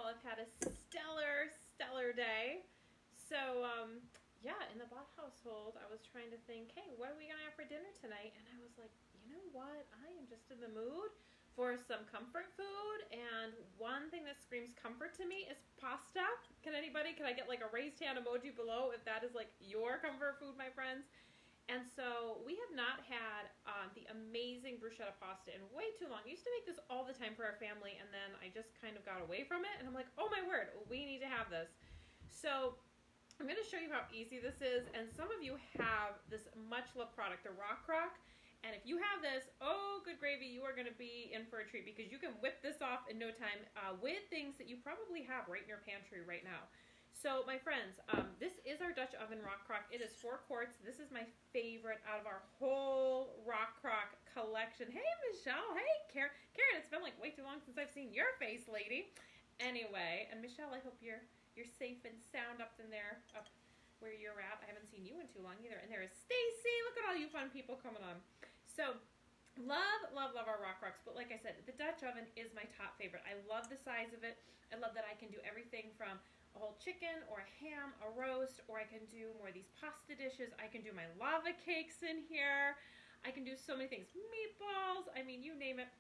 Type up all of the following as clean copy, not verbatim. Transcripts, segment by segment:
y'all have had a stellar day. So, yeah, in the Bott household, I was trying to think, hey, what are we going to have for dinner tonight? And I was like, you know what? I am just in the mood for some comfort food. And one thing that screams comfort to me is pasta. Can I get like a raised hand emoji below if that is like your comfort food, my friends? And so we have not had the amazing bruschetta pasta in way too long. I used to make this all the time for our family, and then I just kind of got away from it. And I'm like, oh my word, we need to have this. So I'm going to show you how easy this is. And some of you have this much loved product, the Rock Crock. And if you have this, oh, good gravy, you are going to be in for a treat because you can whip this off in no time with things that you probably have right in your pantry right now. So, my friends, this is our Dutch oven Rock Crock. It is 4 quarts. This is my favorite out of our whole Rock Crock collection. Hey, Michelle. Hey, Karen. Karen, it's been like way too long since I've seen your face, lady. Anyway, and Michelle, I hope you're safe and sound up in there, up where you're at. I haven't seen you in too long either. And there is Stacy. Look at all you fun people coming on. So, love our Rock Crocks. But like I said, the Dutch oven is my top favorite. I love the size of it. I love that I can do everything from a whole chicken or a ham, a roast, or I can do more of these pasta dishes. I can do my lava cakes in here. I can do so many things. Meatballs. I mean, you name it.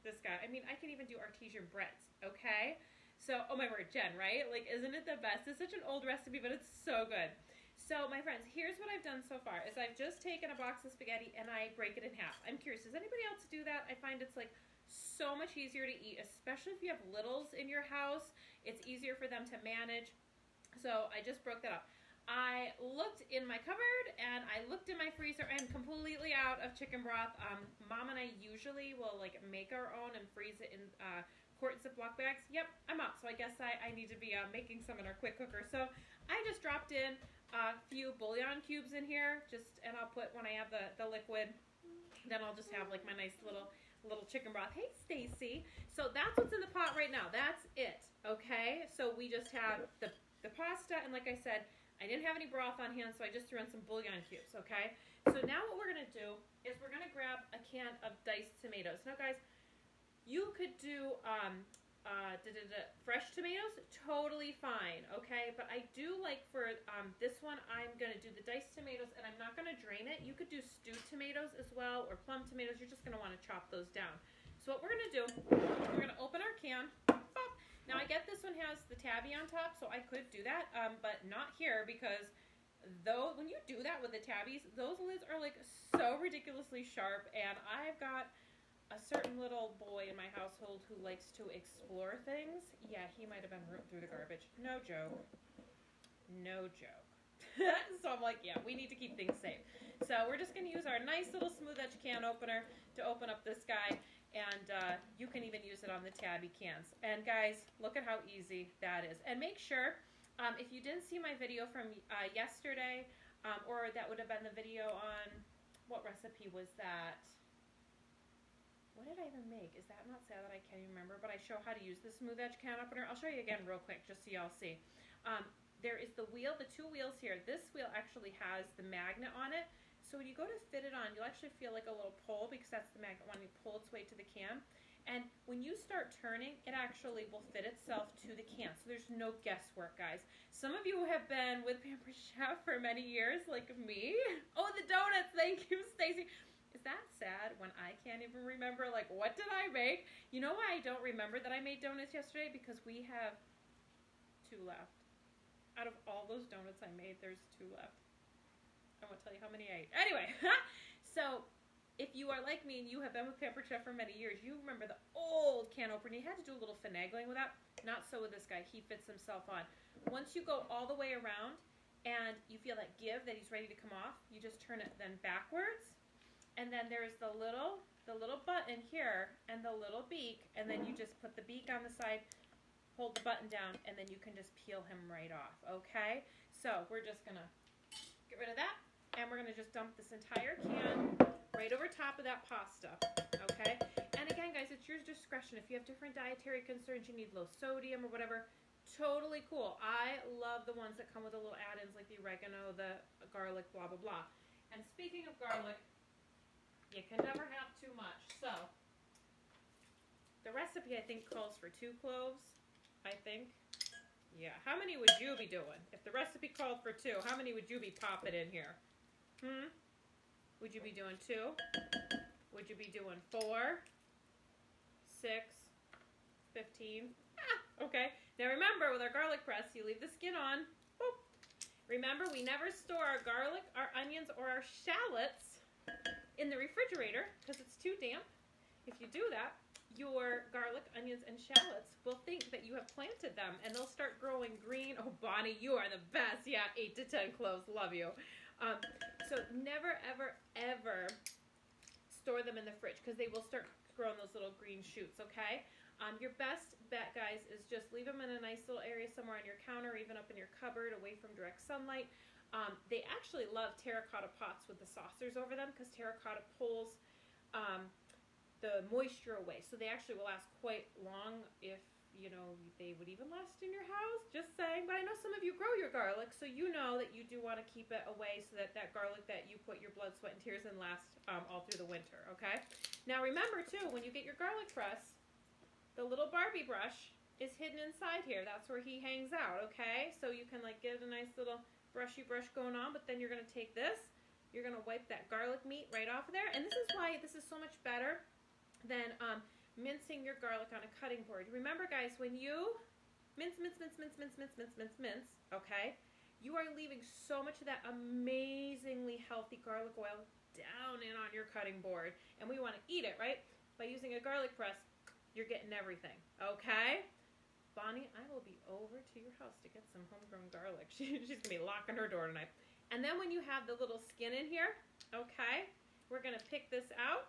This guy. I mean, I can even do artesian breads. Okay? So, oh my word, Jen, right? Like, isn't it the best? It's such an old recipe, but it's so good. So, my friends, here's what I've done so far. Is I've just taken a box of spaghetti and I break it in half. I'm curious, does anybody else do that? I find it's like so much easier to eat, especially if you have littles in your house. It's easier for them to manage. So I just broke that up. I looked in my cupboard and I looked in my freezer and completely out of chicken broth. Mom and I usually will like make our own and freeze it in quart Ziploc bags. Yep, I'm out. So I guess I need to be making some in our quick cooker. So I just dropped in a few bouillon cubes in here, and I'll put, when I have the liquid, then I'll just have like my nice little chicken broth. Hey, Stacy. So that's what's in the pot right now. That's it. Okay. So we just have the pasta, and like I said, I didn't have any broth on hand, so I just threw in some bouillon cubes. Okay. So now what we're gonna do is we're gonna grab a can of diced tomatoes. Now, guys, you could do fresh tomatoes, totally fine. Okay. But I do like for this one, I'm gonna do the diced tomatoes, and I'm not gonna drain it. You could do stewed tomatoes as well, or plum tomatoes. You're just gonna want to chop those down. So what we're gonna do, we're gonna open our can. Pop. Now I get this one has the tabby on top, so I could do that, but not here because when you do that with the tabbies, those lids are like so ridiculously sharp, and I've got a certain little boy in my household who likes to explore things. Yeah, he might have been rooting through the garbage. No joke. No joke. So I'm like, yeah, we need to keep things safe. So we're just going to use our nice little smooth edge can opener to open up this guy. And you can even use it on the tabby cans. And guys, look at how easy that is. And make sure, if you didn't see my video from yesterday, or that would have been the video on, what recipe was that? What did I even make? Is that not sad that I can't even remember? But I show how to use the smooth edge can opener. I'll show you again real quick just so y'all see. There is the wheel, the 2 wheels here. This wheel actually has the magnet on it. So when you go to fit it on, you'll actually feel like a little pull because that's the magnet when you pull its way to the can. And when you start turning, it actually will fit itself to the can. So there's no guesswork, guys. Some of you have been with Pampered Chef for many years, like me. Oh, the donuts. Thank you, Stacy. Is that sad when I can't even remember, like, what did I make? You know why I don't remember that I made donuts yesterday? Because we have 2 left. Out of all those donuts I made, there's 2 left. I won't tell you how many I ate. Anyway, so if you are like me and you have been with Pampered Chef for many years, you remember the old can opener. You had to do a little finagling with that. Not so with this guy. He fits himself on. Once you go all the way around and you feel that give, that he's ready to come off, you just turn it then backwards. And then there's the little button here and the little beak. And then you just put the beak on the side, hold the button down, and then you can just peel him right off. Okay? So we're just going to get rid of that. And we're going to just dump this entire can right over top of that pasta, okay? And again, guys, it's your discretion. If you have different dietary concerns, you need low sodium or whatever, totally cool. I love the ones that come with the little add-ins like the oregano, the garlic, blah, blah, blah. And speaking of garlic, you can never have too much. So the recipe, I think, calls for 2 cloves. I think. Yeah, how many would you be doing? If the recipe called for 2, how many would you be popping in here? Would you be doing 2? Would you be doing 4? 6? 15? Okay. Now remember, with our garlic press, you leave the skin on. Boop. Remember, we never store our garlic, our onions, or our shallots in the refrigerator because it's too damp. If you do that, your garlic, onions, and shallots will think that you have planted them, and they'll start growing green. Oh, Bonnie, you are the best. Yeah, 8 to 10 cloves. Love you. So never, ever, ever store them in the fridge because they will start growing those little green shoots, okay? Your best bet, guys, is just leave them in a nice little area somewhere on your counter, or even up in your cupboard, away from direct sunlight. They actually love terracotta pots with the saucers over them because terracotta pulls the moisture away. So they actually will last quite long if, you know, they would even last in your house. Just saying. But I know some of you grow your garlic, so you know that you do want to keep it away so that that garlic that you put your blood, sweat, and tears in lasts all through the winter, okay? Now remember, too, when you get your garlic press, the little Barbie brush is hidden inside here. That's where he hangs out, okay? So you can like get a nice little brushy brush going on, but then you're going to take this, you're going to wipe that garlic meat right off of there. And this is why this is so much better than mincing your garlic on a cutting board. Remember, guys, when you mince, okay, you are leaving so much of that amazingly healthy garlic oil down in on your cutting board. And we want to eat it, right? By using a garlic press, you're getting everything, okay? Bonnie, I will be over to your house to get some homegrown garlic. She's going to be locking her door tonight. And then when you have the little skin in here, okay, we're going to pick this out.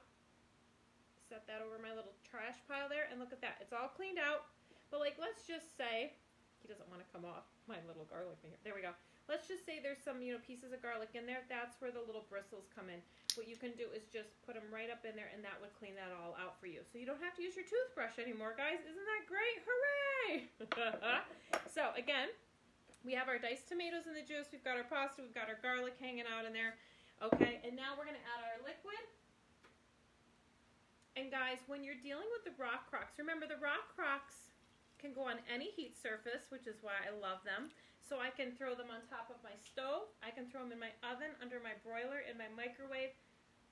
Set that over my little trash pile there, and look at that. It's all cleaned out. But, like, let's just say, he doesn't want to come off my little garlic in here. There we go. Let's just say there's some, you know, pieces of garlic in there. That's where the little bristles come in. What you can do is just put them right up in there, and that would clean that all out for you. So you don't have to use your toothbrush anymore, guys. Isn't that great? Hooray! So, again, we have our diced tomatoes in the juice. We've got our pasta. We've got our garlic hanging out in there. Okay, and now we're going to add our liquid. And, guys, when you're dealing with the rock crocks, remember the rock crocks can go on any heat surface, which is why I love them. So I can throw them on top of my stove. I can throw them in my oven, under my broiler, in my microwave,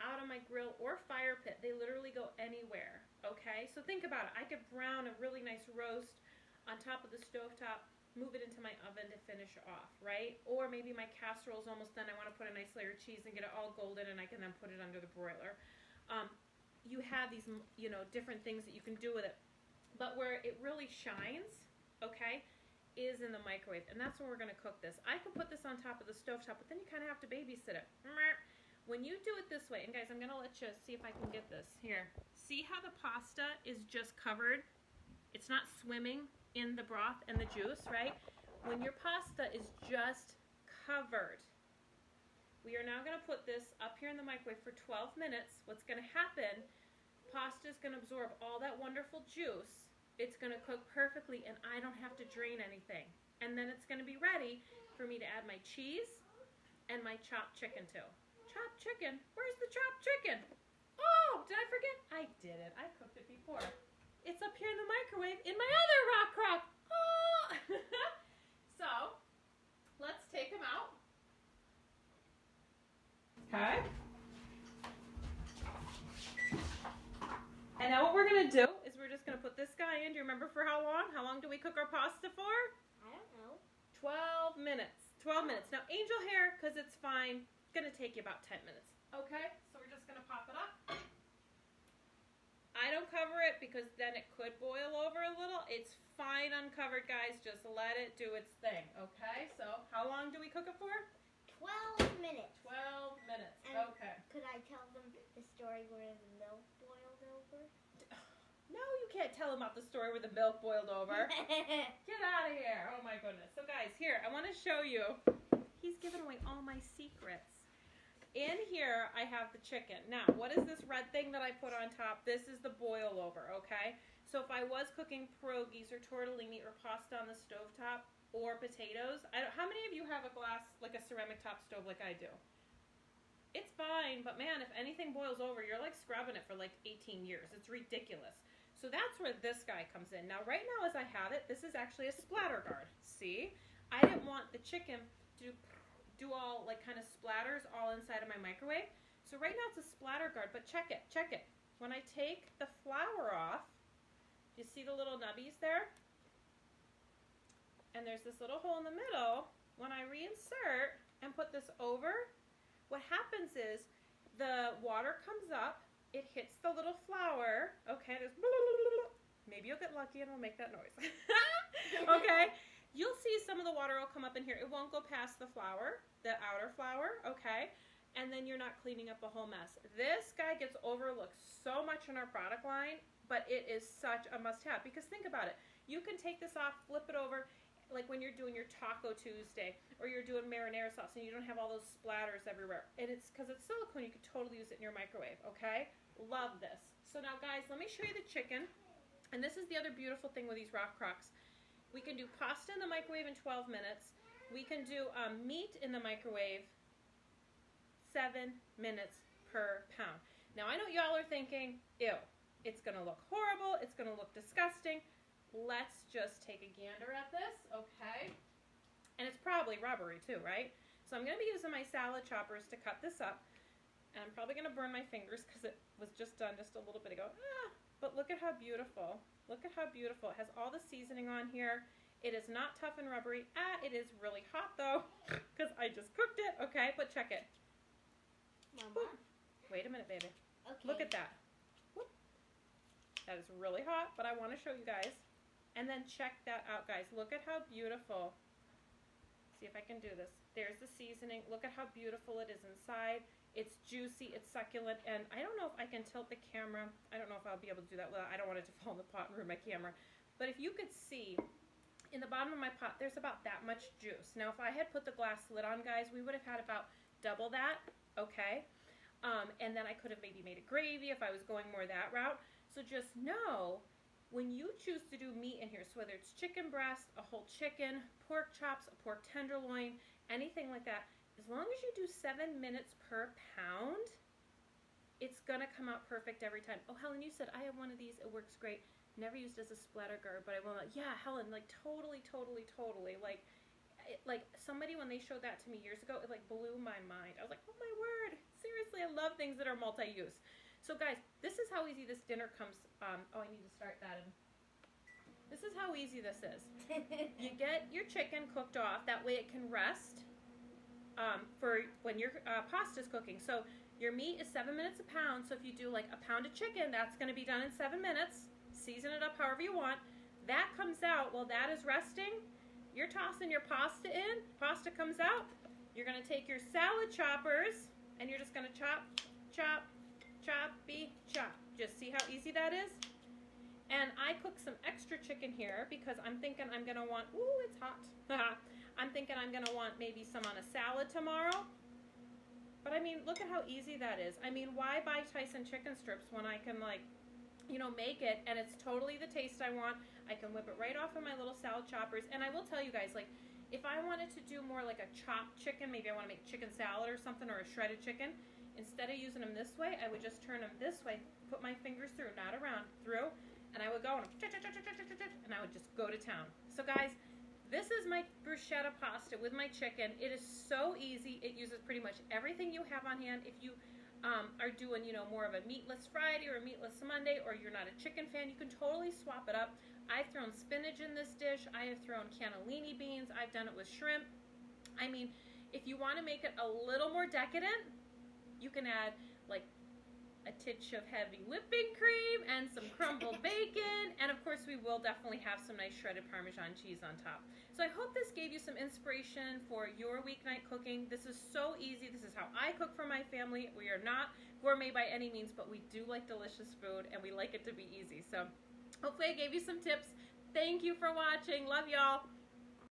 out on my grill, or fire pit. They literally go anywhere, okay? So think about it. I could brown a really nice roast on top of the stovetop, move it into my oven to finish off, right? Or maybe my casserole is almost done. I want to put a nice layer of cheese and get it all golden, and I can then put it under the broiler. You have these, you know, different things that you can do with it. But where it really shines, okay, is in the microwave. And that's where we're going to cook this. I could put this on top of the stovetop, but then you kind of have to babysit it. When you do it this way, and guys, I'm going to let you see if I can get this. Here. See how the pasta is just covered? It's not swimming in the broth and the juice, right? When your pasta is just covered, we are now going to put this up here in the microwave for 12 minutes. What's going to happen, pasta is going to absorb all that wonderful juice. It's going to cook perfectly, and I don't have to drain anything. And then it's going to be ready for me to add my cheese and my chopped chicken too. Chopped chicken? Where's the chopped chicken? Oh, did I forget? I did it. I cooked it before. It's up here in the microwave in my other rock crock. Oh! So, let's take them out. Okay. And now what we're going to do is we're just going to put this guy in. Do you remember for how long? How long do we cook our pasta for? I don't know. 12 minutes. 12 minutes. Now, angel hair, because it's fine, it's going to take you about 10 minutes. Okay? So we're just going to pop it up. I don't cover it because then it could boil over a little. It's fine uncovered, guys. Just let it do its thing. Okay? So how long do we cook it for? 12 minutes. 12 minutes. And okay. Could I tell them the story where the milk boiled over? No, you can't tell them about the story where the milk boiled over. Get out of here. Oh, my goodness. So, guys, here, I want to show you. He's giving away all my secrets. In here, I have the chicken. Now, what is this red thing that I put on top? This is the boil over, okay? So if I was cooking pierogies or tortellini or pasta on the stovetop or potatoes, how many of you have a glass, like a ceramic top stove like I do? It's fine, but man, if anything boils over, you're like scrubbing it for like 18 years. It's ridiculous. So So that's where this guy comes in. Now, right now as I have it, this is actually a splatter guard. See? I didn't want the chicken to do all like kind of splatters all inside of my microwave. So right now it's a splatter guard, but check it. When I take the flour off, you see the little nubbies there? And there's this little hole in the middle. When I reinsert and put this over, what happens is the water comes up, it hits the little flour, okay, there's maybe you'll get lucky and it'll make that noise. Okay, you'll see some of the water will come up in here. It won't go past the flour, the outer flour, okay, and then you're not cleaning up a whole mess. This guy gets overlooked so much in our product line, but it is such a must-have because think about it. You can take this off, flip it over, like when you're doing your Taco Tuesday or you're doing marinara sauce and you don't have all those splatters everywhere. And it's because it's silicone, you could totally use it in your microwave, okay? Love this. So now guys, let me show you the chicken. And this is the other beautiful thing with these Rock Crocs. We can do pasta in the microwave in 12 minutes. We can do meat in the microwave 7 minutes per pound. Now I know y'all are thinking, ew, it's gonna look horrible, it's gonna look disgusting. Let's just take a gander at this, okay? And it's probably rubbery too, right? So I'm going to be using my salad choppers to cut this up. And I'm probably going to burn my fingers because it was just done just a little bit ago. But look at how beautiful. Look at how beautiful. It has all the seasoning on here. It is not tough and rubbery. It is really hot though because I just cooked it, okay? But check it. Mama. Wait a minute, baby. Okay. Look at that. Whoop. That is really hot, but I want to show you guys. And then check that out, guys. Look at how beautiful. See if I can do this. There's the seasoning. Look at how beautiful it is inside. It's juicy. It's succulent. And I don't know if I can tilt the camera. I don't know if I'll be able to do that. Well, I don't want it to fall in the pot and ruin my camera. But if you could see, in the bottom of my pot, there's about that much juice. Now, if I had put the glass lid on, guys, we would have had about double that, okay? And then I could have maybe made a gravy if I was going more that route. So just know, when you choose to do meat in here, so whether it's chicken breast, a whole chicken, pork chops, a pork tenderloin, anything like that, as long as you do 7 minutes per pound, it's going to come out perfect every time. Oh, Helen, you said, I have one of these. It works great. Never used as a splatter guard, but I will not. Yeah, Helen, like totally. Like somebody, when they showed that to me years ago, it like blew my mind. I was like, oh my word. Seriously, I love things that are multi-use. So guys, this is how easy this dinner comes. Oh, I need to start that in. This is how easy this is. You get your chicken cooked off. That way it can rest for when your pasta's cooking. So your meat is 7 minutes a pound. So if you do like a pound of chicken, that's going to be done in 7 minutes. Season it up however you want. That comes out while that is resting. You're tossing your pasta in. Pasta comes out. You're going to take your salad choppers and you're just going to chop, choppy chop. Just see how easy that is? And I cook some extra chicken here because I'm thinking I'm going to want, ooh, it's hot. I'm thinking I'm going to want maybe some on a salad tomorrow. But I mean, look at how easy that is. I mean, why buy Tyson chicken strips when I can like, you know, make it and it's totally the taste I want. I can whip it right off of my little salad choppers. And I will tell you guys, like, if I wanted to do more like a chopped chicken, maybe I want to make chicken salad or something, or a shredded chicken, instead of using them this way, I would just turn them this way, put my fingers through, not around, through, and I would go and I would just go to town. So guys, this is my bruschetta pasta with my chicken. It is so easy. It uses pretty much everything you have on hand. If you are doing, you know, more of a meatless Friday or a meatless Monday, or you're not a chicken fan, you can totally swap it up. I've thrown spinach in this dish. I have thrown cannellini beans. I've done it with shrimp. I mean, if you want to make it a little more decadent, you can add like a titch of heavy whipping cream and some crumbled bacon, and of course we will definitely have some nice shredded Parmesan cheese on top. So I hope this gave you some inspiration for your weeknight cooking. This is so easy. This is how I cook for my family. We are not gourmet by any means, but we do like delicious food and we like it to be easy. So hopefully I gave you some tips. Thank you for watching. Love y'all.